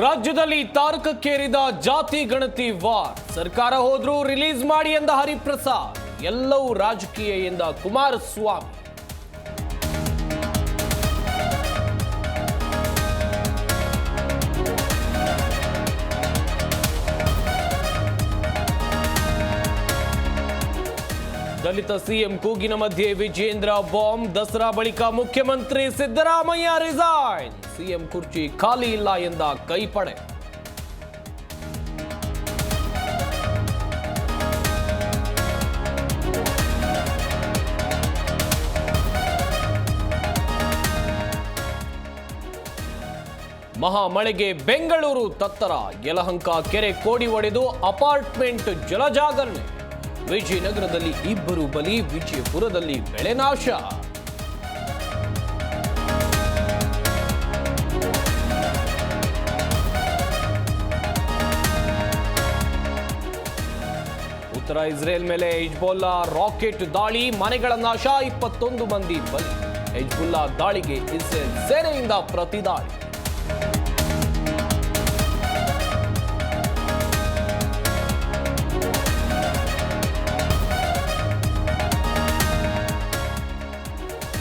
ರಾಜ್ಯದಲ್ಲಿ ತಾರಕಕ್ಕೇರಿದ ಜಾತಿ ಗಣತಿ ವಾರ್. ಸರ್ಕಾರ ಹೋದ್ರೂ ರಿಲೀಸ್ ಮಾಡಿ ಎಂದ ಹರಿಪ್ರಸಾದ್. ಎಲ್ಲವೂ ರಾಜಕೀಯ ಎಂದ ಕುಮಾರಸ್ವಾಮಿ. ದಲಿತ ಸಿಎಂ ಕೂಗಿನ ಮಧ್ಯೆ ವಿಜೇಂದ್ರ ಬಾಂಬ್. ದಸರಾ ಬಳಿಕ ಮುಖ್ಯಮಂತ್ರಿ ಸಿದ್ದರಾಮಯ್ಯ ರಿಸೈನ್. ಸಿಎಂ ಕುರ್ಚಿ ಖಾಲಿ ಇಲ್ಲ ಎಂದ ಕೈಪಡೆ. ಮಹಾಮಳೆಗೆ ಬೆಂಗಳೂರು ತತ್ತರ. ಯಲಹಂಕ ಕೆರೆ ಕೋಡಿ ಒಡೆದು ಅಪಾರ್ಟ್ಮೆಂಟ್ ಜಲಜಾಗರಣೆ. ವಿಜಯನಗರದಲ್ಲಿ ಇಬ್ಬರು ಬಲಿ, ವಿಜಯಪುರದಲ್ಲಿ ಬೆಳೆ ನಾಶ. ಉತ್ತರ ಇಸ್ರೇಲ್ ಮೇಲೆ ಹಿಜ್ಬುಲ್ಲಾ ರಾಕೆಟ್ ದಾಳಿ, ಮನೆಗಳ ನಾಶ, 21 ಮಂದಿ ಬಲಿ. ಹಿಜ್ಬುಲ್ಲಾ ದಾಳಿಗೆ ಇಸ್ರೇಲ್ ಸೇನೆಯಿಂದ ಪ್ರತಿದಾಳಿ.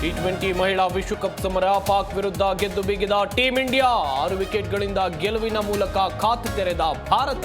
T20 ಮಹಿಳಾ ವಿಶ್ವಕಪ್ ಸಮರ. ಪಾಕ್ ವಿರುದ್ಧ ಗೆದ್ದು ಬಿಗಿದ ಟೀಂ ಇಂಡಿಯಾ. 6 ವಿಕೆಟ್ಗಳಿಂದ ಗೆಲುವಿನ ಮೂಲಕ ಖಾತೆ ತೆರೆದ ಭಾರತ.